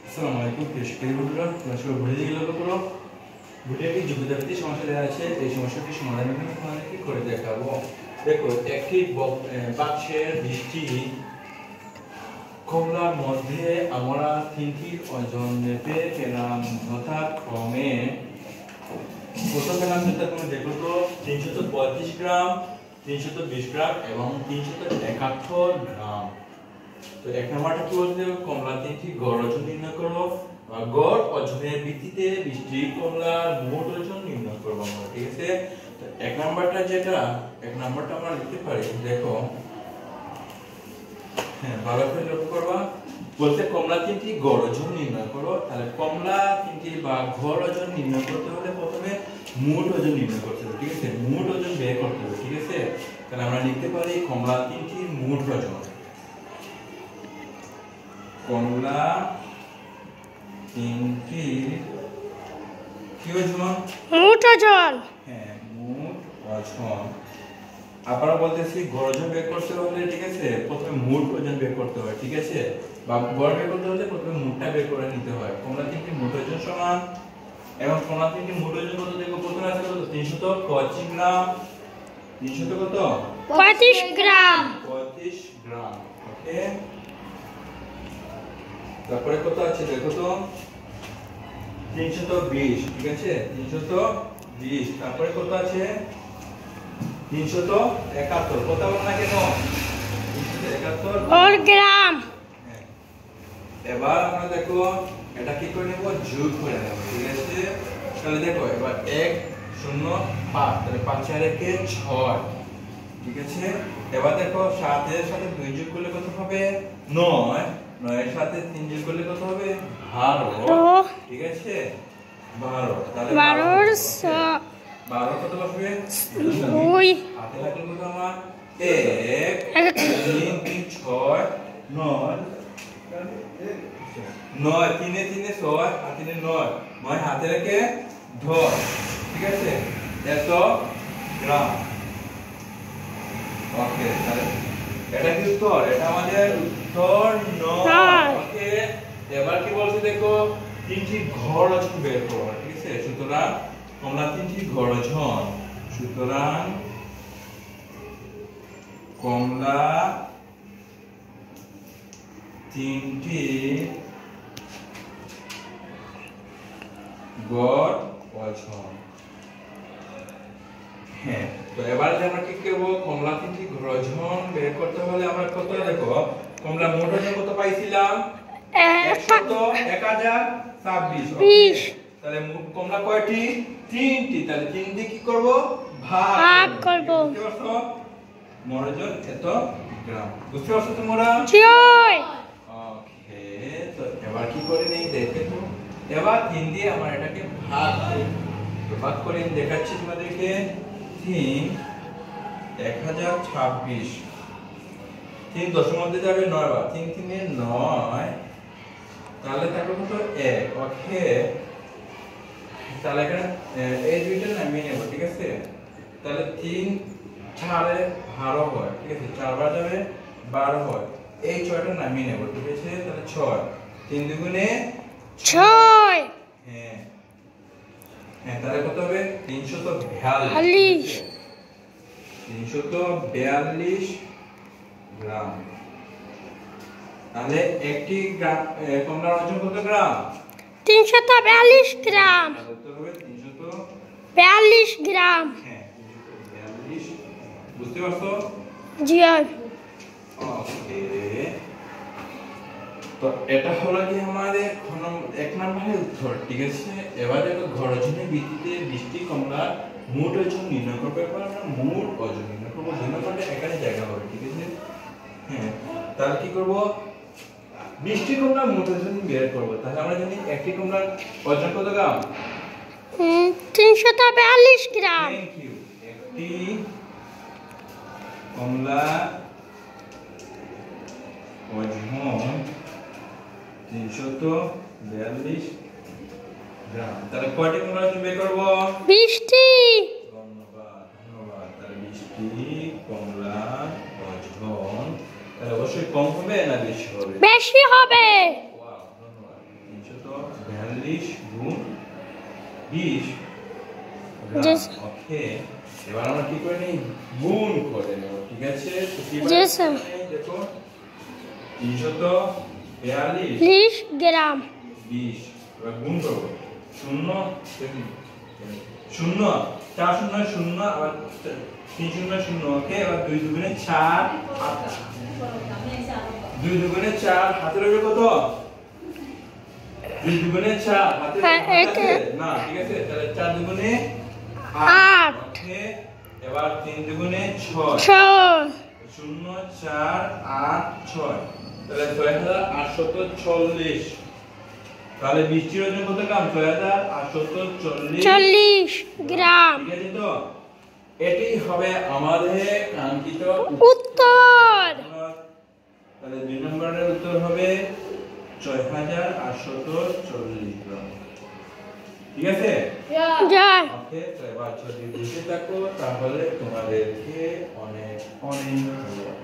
আসসালামু আলাইকুম প্রিয় বন্ধুরা, তোমরা সবাই ভুলে গেলে লক্ষ্য করো। ভিডিওটি যোগ্যতাভিত্তি সমস্যা দেওয়া আছে, এই সমস্যাটি সমাধানের জন্য তোমাদেরকে করে দেখাবো। দেখো, একটি বাক্সের 20টি কমলার মধ্যে আমরা 3টির ওজন মেপে পেলাম যথাক্রমে কত পেলাম যথাক্রমে দেখো তো 335 গ্রাম, 320 গ্রাম এবং 371 গ্রাম। তো এক নম্বরটা কি বলতে হবে, কমলা 3টি গড় ওজন নির্ণয় করো। গড় ওজনের ভিত্তিতে 20টি কমলার মোট ওজন নির্ণয় করব আমরা, ঠিক আছে। তো এক নম্বরটা আমরা লিখতে পারি, দেখো হ্যাঁ ভালো করে লক্ষ্য করবা। বলতে কমলা 3টি গড় ওজন নির্ণয় করো। তাহলে কমলা 3টি বা গড় ওজন নির্ণয় করতে হলে প্রথমে মোট ওজন নির্ণয় করতে হবে, ঠিক আছে। মোট ওজন বের করতে হবে, ঠিক আছে। তাহলে আমরা লিখতে পারি কমলা 3টির মোট ওজন, কমলা 3টির কি ওজন? মোট ওজন। হ্যাঁ, মোট ওজন। আবার বলতেছি গড় ওজন বের করতে হলে, ঠিক আছে, প্রথমে মোট ওজন বের করতে হয়, ঠিক আছে। বা গড় বের করতে হলে প্রথমে মোটটা বের করে নিতে হয়। কমলা 3টির মোট ওজন সমান, এবং কমলা 3টির মোট ওজন কত দেখো, প্রথমে আছে কত 325 গ্রাম। 300 কত? 35 গ্রাম। 35 গ্রাম, ওকে। তারপরে কত আছে দেখো তো 320, ঠিক আছে, 320। তারপরে কত আছে 371, কত বল না কেন 371 গ্রাম। হ্যাঁ। এবার আমরা দেখো এটা কি করে নেব, যোগ করে নেব, ঠিক আছে। তাহলে দেখো এবার 1 0 5, তাহলে 5 আর 1 6, ঠিক আছে। এবার দেখো 7 এর সাথে 2 যোগ করলে কত হবে 9, 9 এর সাথে 3 যোগ করলে কত হবে 12, ঠিক আছে 12। তাহলে 12 কত বসবে 2 হাতে লাগলো কত আমার 1 3 3 6 9 9 3 এ 3 এ 6 আর 3 এ 9, 9 হাতে রেখে ধর, ঠিক আছে, এত গ্রাম, ওকে। তাহলে এটা কি উত্তর? এটা আমাদের উত্তর 9, ওকে। এবার কি বলছে দেখো 3টি গড় ওজন বের করো, ঠিক আছে। সুতরাং কমলা 3টি গড় ওজন, সুতরাং কমলা 3টি গড় ওজন। হ্যাঁ, তো এবার আমরা কি করব, কমলা 3টি গড় ওজন বের করতে হলে আমরা কত দেখো, কমলা মোট ওজন কত পাইছিলাম 1026, তাহলে কমলা কয়টি? 3টি। তাহলে 3 দিয়ে কি করব, ভাগ করব, বুঝতে পারছো? মোট ওজন এত গ্রাম, বুঝতে পারছো তোমরা? ওকে। তো এবার কি করে নেই দেখে তো, এবার 3 দিয়ে আমরা এটাকে ভাগ করি। তো ভাগ করে দেখাচ্ছি তোমাদেরকে। 3 1026, 3 10 এর মধ্যে যাবে 9 বার, 3 3 এ 9, তাহলে থাকবে কত 1, ওকে। তাহলে এখানে এই দুইটা নামিয়ে নেব, ঠিক আছে। তাহলে 3 4 এ 12 হয়, ঠিক আছে, 4 বার যাবে 12 হয়, এই 6টা নামিয়ে নেব, ঠিক আছে। তাহলে 6 3 দুগুণে 6, হ্যাঁ হ্যাঁ, তাহলে কত হবে 342, 342 গ্রাম। তাহলে একটি গ্রাম কমলার ওজন কত গ্রাম? 342 গ্রাম। উত্তর হবে 42 গ্রাম। হ্যাঁ 342, বুঝতে পারছো? জি। ওকে। তো এটা হলো কি আমাদের 1 নম্বরের উত্তর, ঠিক আছে। এবার দেখো গড় ওজনের ভিত্তিতে 20টি কমলার মোট ওজন নির্ণয় করবে। এবার আমরা মোট ওজন নির্ণয় করব, 2 নম্বরটা এখানে জায়গা হবে, ঠিক আছে। হ্যাঁ, তাহলে কি করব, 20টি কমলার মোট ওজন বের করব। তাহলে আমরা জানি একটি কমলার ওজন কত গ্রাম? 342 গ্রাম। Thank you. একটি কমলা ওজন 342 গ্রাম। তাহলে কয়টি কমলা ওজন বের করব? 20টি। ধন্যবাদ ধন্যবাদ। তাহলে 20টি কমলা ওজন, তাহলে অবশ্যই কম হবে না বেশি হবে? বেশি হবে। ওয়াও, ধন্যবাদ। 42 গুণ 20 Yes. ওকে, এবার আমরা কি করে নেই, গুণ করে নেব, ঠিক আছে? তো কি করে Yes, sir. দেখো 342 40 গ্রাম 20, এবার গুণ করব, 0 0 4 0 0 আবার 3 0 0, ওকে। এবার 2 দুগুণে 4, 2 দুগুণে 4, হাতে রইল কত? 2 দুগুণে 4, হাতে হ্যাঁ, আছে না, ঠিক আছে? তাহলে 4 দুগুণে 8, ওকে। এবার 3 দুগুণে 6, 6, 0 4 8 6, তাহলে 6840। তাহলে বৃষ্টির ওজন কত গ্রাম? 6840, 40 গ্রাম ঠিক আছে? তো এটাই হবে আমাদের কাঙ্ক্ষিত উত্তর। তাহলে 2 নম্বরের উত্তর হবে 6840 গ্রাম, ঠিক আছে? জয়। ওকে, তো এবার যদি বুঝে থাকো তাহলে তোমাদেরকে অনেক অনেক ধন্যবাদ।